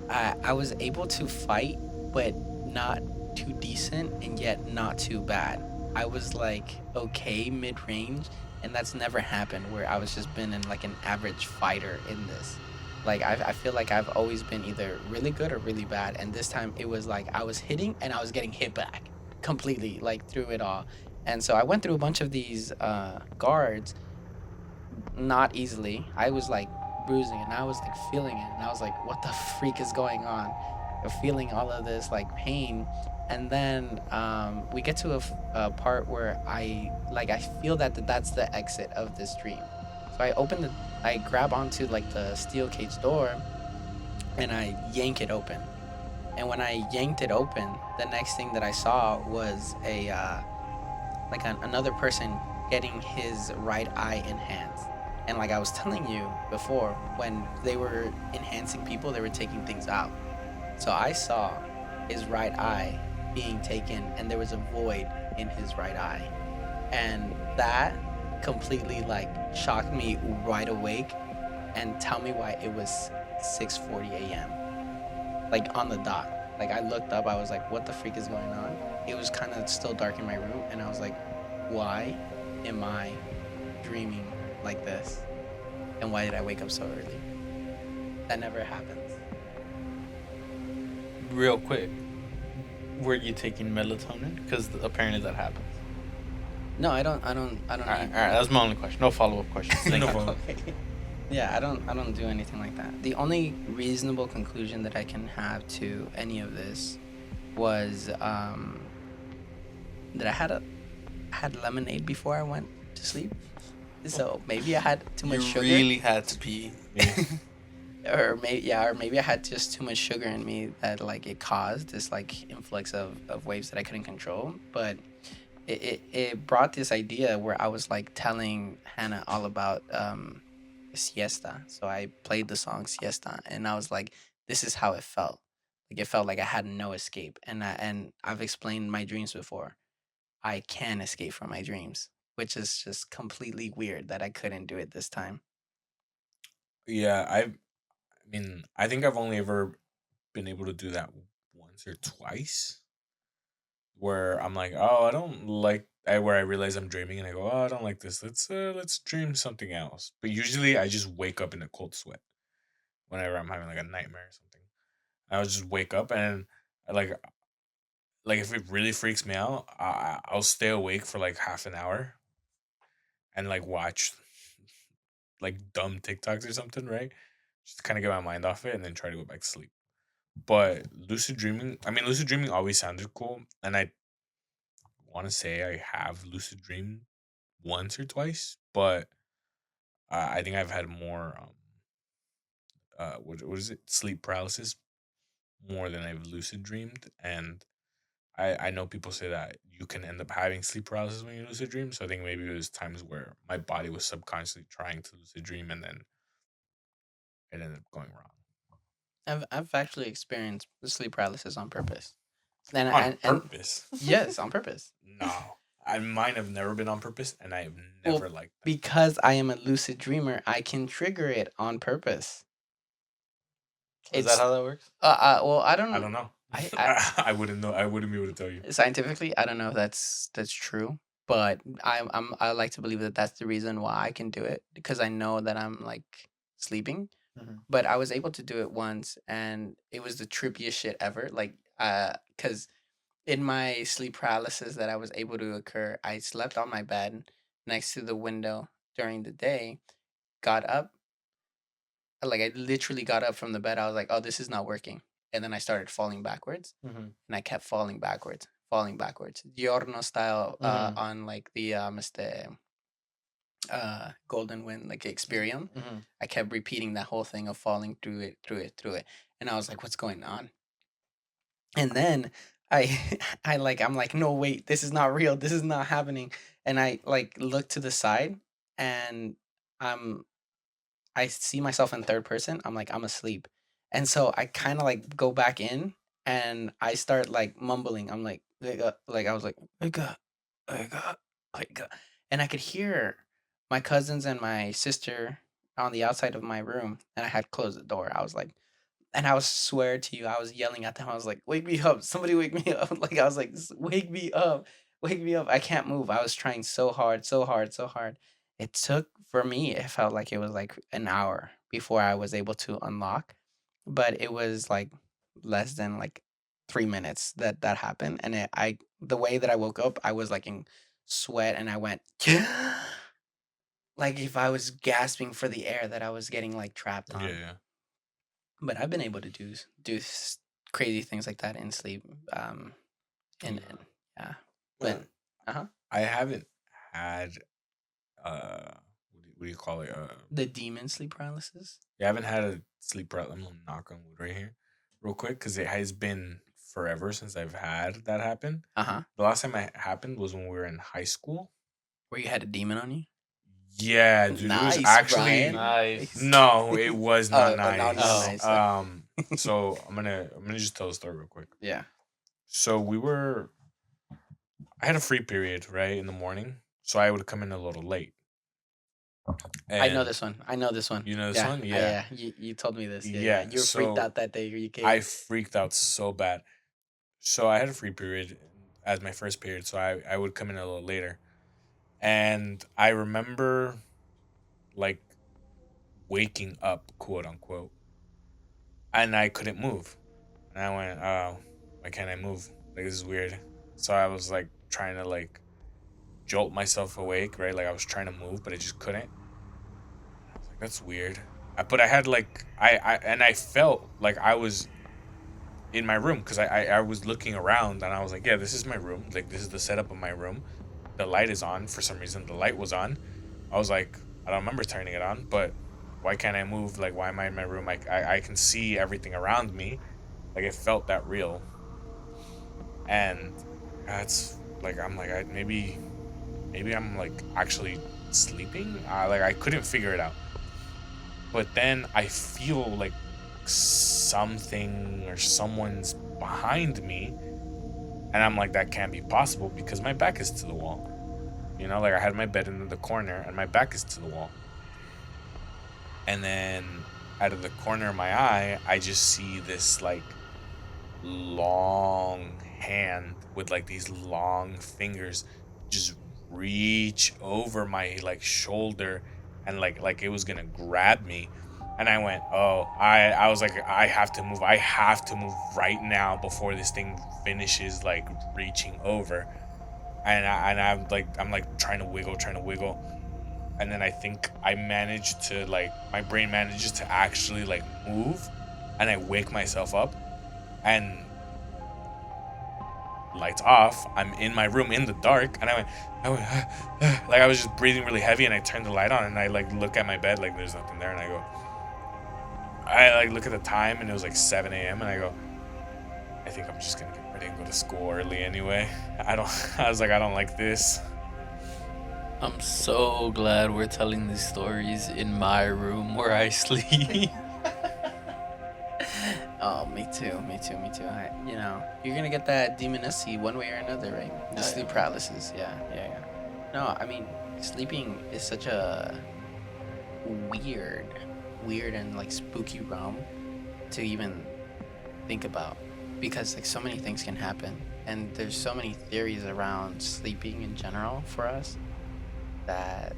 I was able to fight, but not too decent and yet not too bad. I was like okay mid range, and that's never happened where I was just been in like an average fighter in this. Like I feel like I've always been either really good or really bad, and this time it was like I was hitting and I was getting hit back completely, like through it all. And so I went through a bunch of these guards, not easily. I was like bruising and I was like feeling it and I was like, what the freak is going on? Feeling all of this like pain. And then we get to a part where I feel that that's the exit of this dream. So I grab onto like the steel cage door and I yank it open. And when I yanked it open, the next thing that I saw was another person getting his right eye enhanced. And like I was telling you before, when they were enhancing people, they were taking things out. So I saw his right eye being taken, and there was a void in his right eye. And that completely like shocked me right awake. And tell me why it was 6:40 a.m. like on the dot. Like I looked up, I was like, what the freak is going on? It was kind of still dark in my room, and I was like, why am I dreaming like this? And why did I wake up so early? That never happens. Real quick, were you taking melatonin? Because apparently that happens. No, I don't All right, need. all right. That's my only question. No follow up questions. Thank No you. problem. Okay. Yeah, I don't do anything like that. The only reasonable conclusion that I can have to any of this was that I had lemonade before I went to sleep. So maybe I had too much You sugar. really had to pee. Yeah. Or maybe I had just too much sugar in me that like it caused this like influx of waves that I couldn't control. But it brought this idea where I was like telling Hannah all about siesta. So I played the song Siesta, and I was like, this is how it felt. Like it felt like I had no escape. And I've explained my dreams before. I can escape from my dreams, which is just completely weird that I couldn't do it this time. Yeah, I mean, I think I've only ever been able to do that once or twice where I'm like, "Oh, I don't like," where I realize I'm dreaming and I go, "Oh, I don't like this. Let's dream something else." But usually I just wake up in a cold sweat whenever I'm having like a nightmare or something. I'll just wake up and I like if it really freaks me out, I'll stay awake for like half an hour and like watch like dumb TikToks or something, right? Just to kind of get my mind off it and then try to go back to sleep. But lucid dreaming, I mean, lucid dreaming always sounded cool, and I want to say I have lucid dreamed once or twice, but I think I've had more what is it, sleep paralysis more than I've lucid dreamed, and I know people say that you can end up having sleep paralysis when you lucid dream. So I think maybe it was times where my body was subconsciously trying to lucid dream, and then it ended up going wrong I've actually experienced sleep paralysis on purpose. And on and purpose. yes, on purpose. No, I mine have never been on purpose, and I have Well, never liked that. because I am a lucid dreamer, I can trigger it on purpose. Is that It's how that works? well, I I don't don't know. I I wouldn't know. I wouldn't be able to tell you. scientifically, I don't know if that's true, but I like to believe that that's the reason why I can do it because I know that I'm like sleeping. Mhm. But I was able to do it once, and it was the trippiest shit ever. Like, because in my sleep paralysis that I was able to occur, I slept on my bed next to the window during the day, got up, like I literally got up from the bed. I was like, "Oh, this is not working," and then I started falling backwards, Mhm. and I kept falling backwards, Giorno style, Mhm. on like the golden wind like Experium. Mhm. I kept repeating that whole thing of falling through it, and I was like, what's going on? And then I I'm like, no, wait, this is not real. This is not happening. And I like look to the side, and I'm I see myself in third person. I'm like, I'm asleep. And so I kind of like go back in, and I start like mumbling. I'm like, wake up. Like I was like, wake up, wake up, wake up. And I could hear my cousins and my sister on the outside of my room, and I had closed the door. I was like, and I was swear to you, I was yelling at them. I was like, "Wake me up! Somebody wake me up!" Like I was like, "Wake me up! Wake me up! I can't move." I was trying so hard, so hard, so hard. It took for me. It felt like it was like an hour before I was able to unlock, but it was like less than like 3 minutes that happened. And the way that I woke up, I was like in sweat, and I went like if I was gasping for the air that I was getting like trapped Yeah, on. yeah. But I've been able to crazy things like that in sleep, and Yeah. yeah, but Well, uh-huh, I haven't had what do you call it? the demon sleep paralysis. Yeah, I haven't had a sleep paralysis. I'm gonna knock on wood right here, real quick, because it has been forever since I've had that happen. Uh-huh, The last time it happened was when we were in high school. where you had a demon on you? Yeah, dude, it was Nice, actually Brian. Nice. Nice. no, it was not Oh, no, not nice. Oh. nice. Okay. So I'm gonna just tell the story real quick. Yeah. So I had a free period right in the morning, so I would come in a little late. I know And this one. I know this one. you know this Yeah, one, yeah, yeah. You told me this. Yeah, yeah. yeah. You were freaked So out that day. You I came. freaked out so bad. So I had a free period as my first period, so I would come in a little later. And I remember like waking up, quote unquote, and I couldn't move. And I went, oh, why can't I move? Like this is weird. So I was like trying to like jolt myself awake, right? Like I was trying to move, but I just couldn't. I was like, that's weird. But I had like I felt like I was in my room because I was looking around and I was like, yeah, this is my room. Like this is the setup of my room. The light is on for some reason. The light was on. I was like, I don't remember turning it on, but why can't I move? Like why am I in my room? I can see everything around me. Like it felt that real, and that's like I'm like maybe I'm like actually sleeping. Like I couldn't figure it out, but then I feel like something or someone's behind me, and I'm like that can't be possible because my back is to the wall. You know, like I had my bed in the corner and my back is to the wall, and then out of the corner of my eye, I just see this like long hand with like these long fingers just reach over my like shoulder and like it was gonna grab me. And I went, oh, I was like, I have to move. I have to move right now before this thing finishes like reaching over. I'm like trying to wiggle, and then I think I managed to like my brain manages to actually like move, and I wake myself up, and lights off. I'm in my room in the dark, and I went like I was just breathing really heavy, and I turned the light on, and I like look at my bed, like there's nothing there, and I like look at the time, and it was like 7 a.m., and I go, I think I'm just gonna get ready and go to school early anyway. I don't. I was like, I don't like this. I'm so glad we're telling these stories in my room where I sleep. Oh, me too. Me too. Me too. You're gonna get that demonacy one way or another, right? The Oh, sleep yeah. paralysis. Yeah, yeah, yeah. No, I mean, sleeping is such a weird, weird and like spooky realm to even think about, because like so many things can happen, and there's so many theories around sleeping in general for us that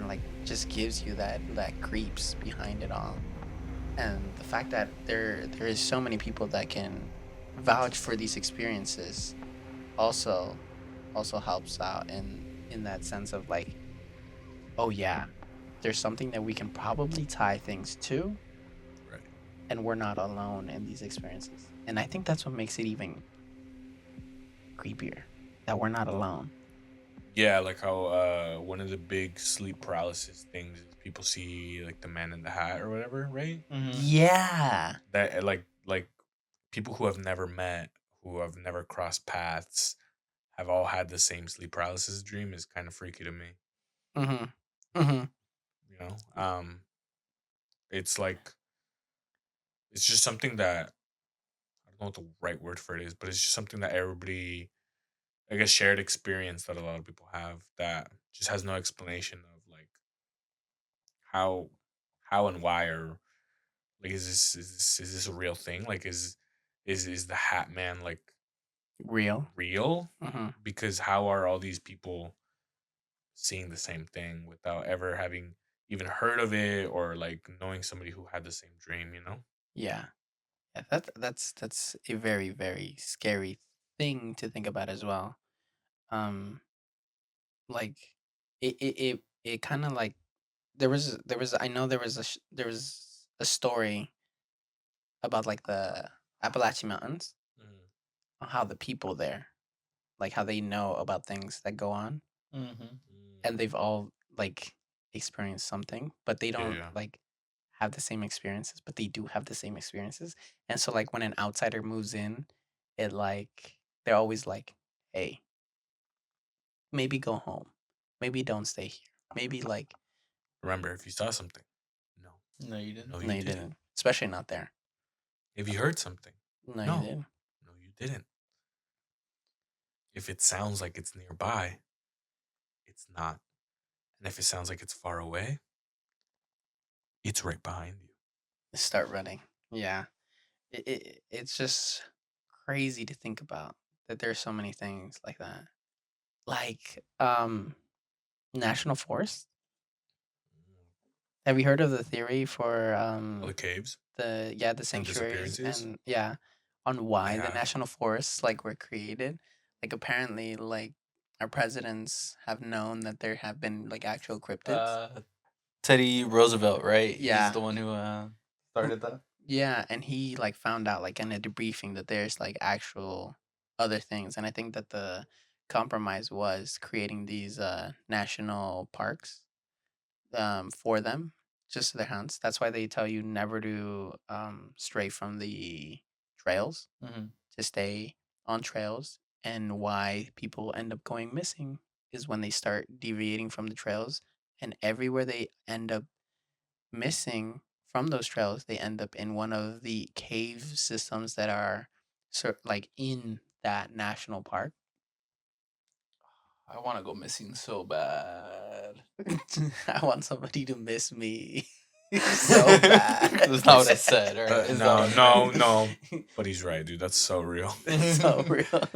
like just gives you that creeps behind it all. And the fact that there is so many people that can vouch for these experiences also helps out in that sense of like, oh yeah, there's something that we can probably tie things to, Right. and we're not alone in these experiences. And I think that's what makes it even creepier, that we're not alone. Yeah, like how one of the big sleep paralysis things is people see like the man in the hat or whatever, right? Mhm. Yeah. That like people who have never met, who have never crossed paths have all had the same sleep paralysis dream is kind of freaky to me. Mm-hmm. Mm-hmm. You know, it's like it's just something that I don't know what the right word for it is, but it's just something that everybody, I guess, shared experience that a lot of people have that just has no explanation of like how how and why, or like is this a real thing? Like is the Hat Man like Real. real? Mm-hmm. Because how are all these people seeing the same thing without ever having even heard of it or like knowing somebody who had the same dream, you know? Yeah. Yeah. That's a very, very scary thing to think about as well. Um, like it kind of like there was I know there was a story about like the Appalachian Mountains, Mhm. on how the people there, like how they know about things that go on, Mm-hmm. and they've all like experienced something, but they Yeah, don't yeah. like have the same experiences, but they do have the same experiences. And so like when an outsider moves in, it like they're always like, hey, maybe go home, maybe don't stay here, maybe like Remember, if you saw something, no, No, you no, didn't. no you you didn't. didn't, especially not there. If you heard something, No you no, didn't. no, you didn't. If it sounds like it's nearby, it's not. And if it sounds like it's far away, it's right behind you. Start running. Yeah. It's just crazy to think about that there's so many things like that. Like national forest. Have you heard of the theory for All the caves the and sanctuaries, disappearances. and yeah, on I why the have. national forests like were created? Like apparently like our presidents have known that there have been like actual cryptids. Teddy Roosevelt, right? He's Yeah. the one who started that. Yeah, and he like found out like in a debriefing that there's like actual other things, and I think that the compromise was creating these national parks for them, just to their hunts. That's why they tell you never to stray from the trails, Mm-hmm. to stay on trails. And why people end up going missing is when they start deviating from the trails, and everywhere they end up missing from those trails, they end up in one of the cave systems that are like in that national park. I want to go missing so bad. I want somebody to miss me so bad. That's not what I said. All right, it's not No, what I no, no. meant. But he's right, dude. That's so real. So real.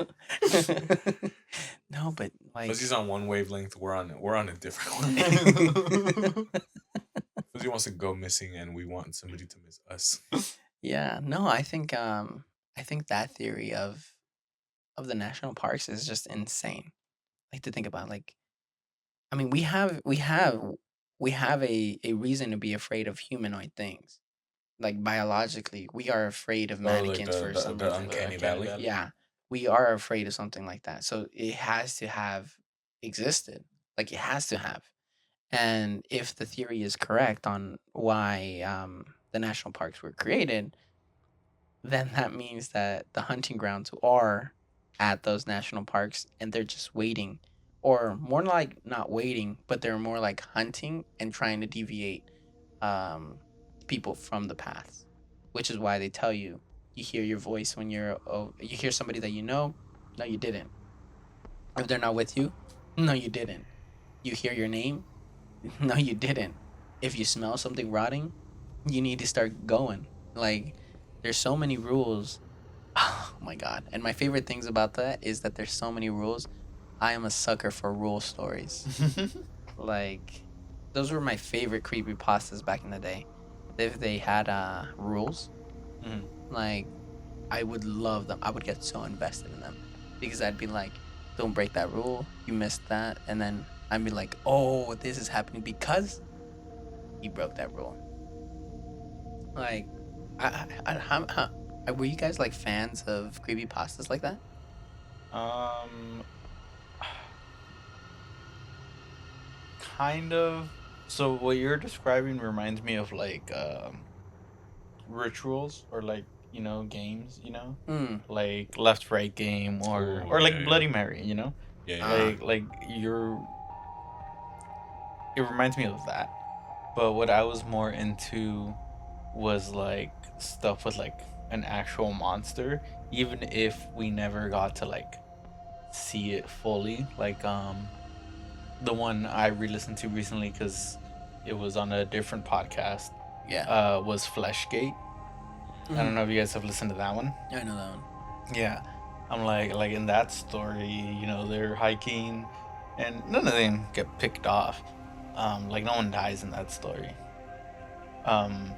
No, but Fuzzy's like, on one wavelength. We're on a different one. Fuzzy wants to go missing, and we want somebody to miss us. yeah, no, I think that theory of the national parks is just insane. Like to think about, like, I mean, we have a reason to be afraid of humanoid things. Like biologically, we are afraid of Oh, like mannequins for some the reason. The uncanny uncanny valley. valley. Yeah, we are afraid of something like that. So it has to have existed. Like it has to have. And if the theory is correct on why the national parks were created, then that means that the hunting grounds are at those national parks, and they're just waiting, or more like not waiting, but they're more like hunting and trying to deviate um, people from the paths, which is why they tell you, you hear your voice when you hear somebody that you know. No, you didn't. If they're not with you, no, you didn't. You hear your name. No, you didn't. If you smell something rotting, you need to start going. Like, there's so many rules. Oh my god. And my favorite things about that is that there's so many rules. I am a sucker for rule stories. Like, those were my favorite creepy pastas back in the day. If they had rules, Mhm. like I would love them. I would get so invested in them because I'd be like, don't break that rule. You missed that. And then I'd be like, oh, this is happening because he broke that rule. Like, were you guys like fans of creepy pastas like that? Um, kind of. So what you're describing reminds me of like rituals or like games, Mm. like Left Right Game or Oh or yeah, like yeah, Bloody Mary, yeah, yeah, yeah. Ah. like you're. It reminds me of that. But what I was more into was like stuff with like an actual monster, even if we never got to like see it fully. Like the one I re-listened to recently because it was on a different podcast. Yeah. Was Fleshgate. I Hmm. don't know if you guys have listened to that one. I know that one. Yeah, I'm like in that story, they're hiking, and none of them get picked off. Like no one dies in that story. Um,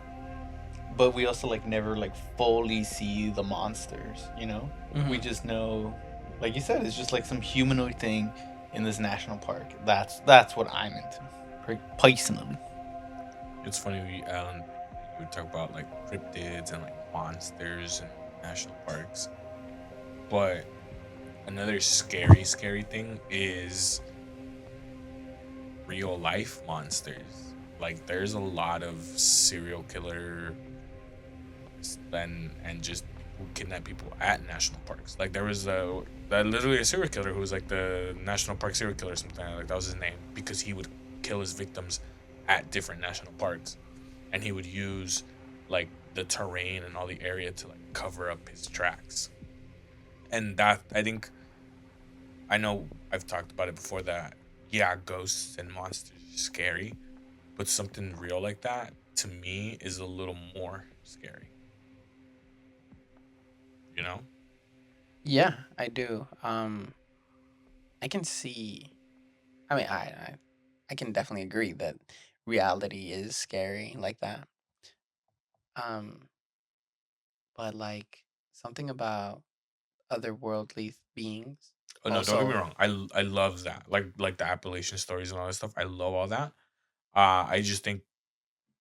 but we also like never like fully see the monsters. We Hmm. just know, like you said, it's just like some humanoid thing in this national park. That's what I'm into, personally. It's funny we talk about like cryptids and like monsters and national parks, but another scary thing is real life monsters. Like there's a lot of serial killer and just people who kidnap people at national parks. Like there was literally a serial killer who was like the national park serial killer or something like that was his name because he would kill his victims at different national parks and he would use like the terrain and all the area to like cover up his tracks. And that I know I've talked about it before that yeah, ghosts and monsters are scary, but something real like that to me is a little more scary, you know? Yeah, I do. I can see. I mean, I can definitely agree that reality is scary like that. Um, but like something about otherworldly beings Oh no, don't get me also. wrong. I love that. Like the Appalachian stories and all that stuff. I love all that. I just think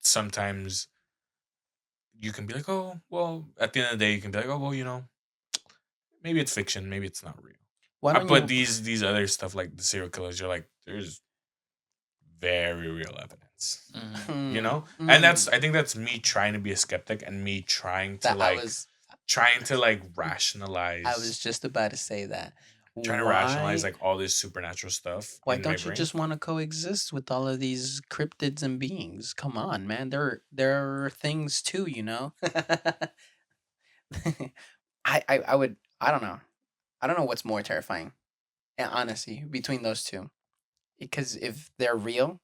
sometimes you can be like, oh, well, at the end of the day, you can be like, oh, well, maybe it's fiction, maybe it's not real. Why don't But you? these other stuff like the serial killers, you're like, there's very real evidence, Hmm. and Mm, I think that's me trying to be a skeptic and me trying to that I rationalize, was just about to say that. trying to rationalize Why like all this supernatural stuff why in my don't you brain. just want to coexist with all of these cryptids and beings? Come on, man. There are things too, you know? I would I don't know. I don't know what's more terrifying. Honestly, between those two. Because if they're real,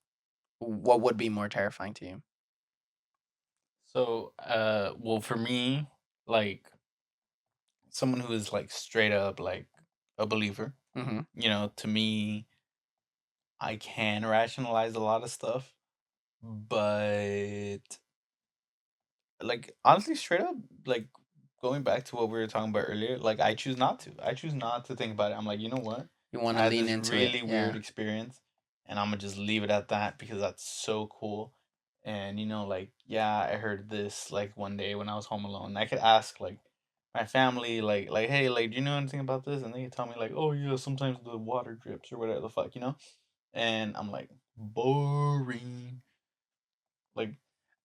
what would be more terrifying to you? So, well, for me, like someone who is like straight up like a believer, Mhm. to me, I can rationalize a lot of stuff, but like honestly, straight up, like going back to what we were talking about earlier, like I choose not to. I choose not to think about it. I'm like, you know what? You want I to had lean this into it. really weird Yeah. experience, and I'm gonna just leave it at that because that's so cool. And like, yeah, I heard this like one day when I was home alone. I could ask like my family, like, hey, like, do you know anything about this? And they could tell me like, oh yeah, sometimes the water drips or whatever the fuck. And I'm like, boring. Like,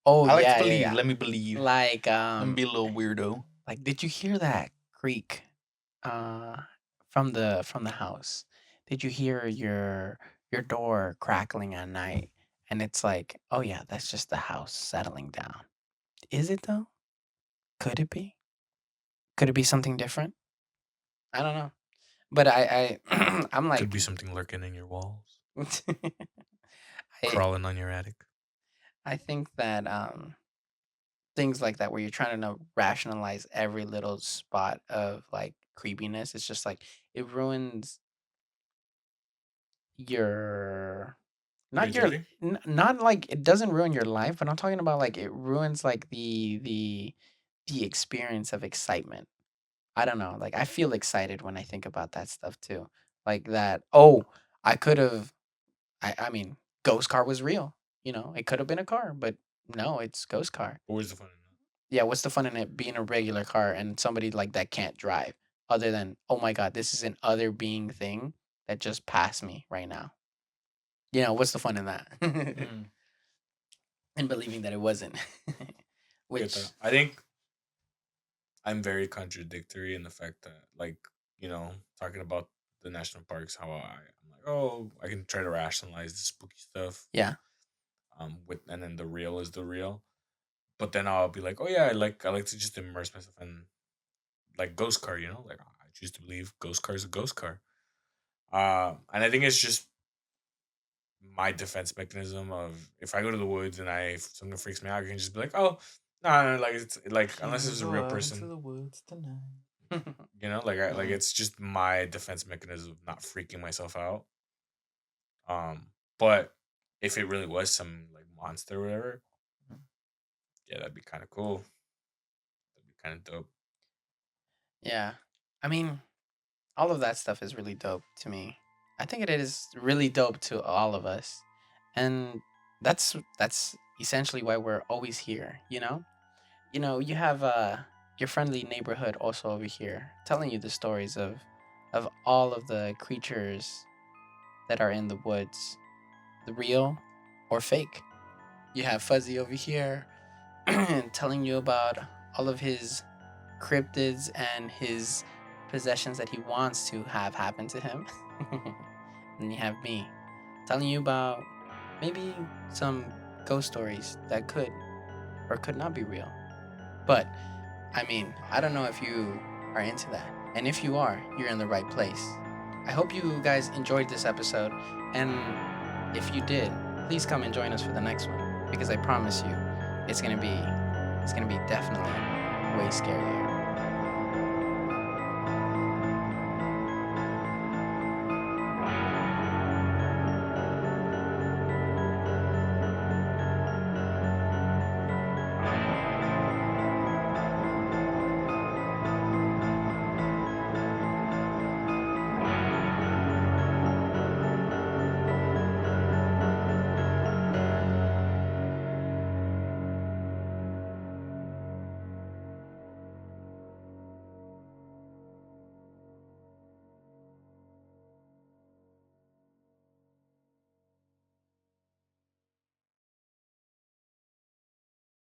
Oh, I like to yeah, yeah, believe. yeah. Let me believe. Like Let me be a little weirdo. did you hear that creak uh from the house? Did you hear your door crackling at night? And it's like, "Oh yeah, that's just the house settling down." Is it though? Could it be? Could it be something different? I don't know. But I'm Could like be something lurking in your walls, I crawling on your attic. I think that things like that where you're trying to rationalize every little spot of like creepiness, it's just like it ruins your not your Creativity. not like it doesn't ruin your life, but I'm talking about like it ruins like the experience of excitement. I don't know. Like I feel excited when I think about that stuff too. Like that, oh, I could have I mean, ghost car was real. It could have been a car, but no, it's ghost car. But where's the fun in that? Yeah, what's the fun in it being a regular car and somebody like that can't drive other than, oh my god, this is an other being thing that just passed me right now. What's the fun in that? Mm. And believing that it wasn't. I get that. Which I think I'm very contradictory in the fact that, like, talking about the national parks, how I'm like, oh, I can try to rationalize the spooky stuff, Yeah. with, and then the real is the real. But then I'll be like, oh yeah, I like to just immerse myself in, like, ghost car, like, I choose to believe ghost car is a ghost car. And I think it's just my defense mechanism of, if I go to the woods and if something freaks me out, I can just be like, oh, no, like, it's like, Can unless we it's a go real out into person, the woods tonight? like it's just my defense mechanism of not freaking myself out. But if it really was some, like, monster or whatever, yeah, that'd be kind of cool. That'd be kind of dope. Yeah. I mean, all of that stuff is really dope to me. I think it is really dope to all of us. And that's essentially why we're always here, you know? You have your friendly neighborhood also over here telling you the stories of all of the creatures that are in the woods, the real or fake. You have Fuzzy over here telling you about all of his cryptids and his possessions that he wants to have happen to him. And you have me telling you about maybe some ghost stories that could or could not be real. But I mean, I don't know if you are into that. And if you are, you're in the right place. I hope you guys enjoyed this episode. And if you did, please come and join us for the next one because I promise you it's going to be definitely way scarier.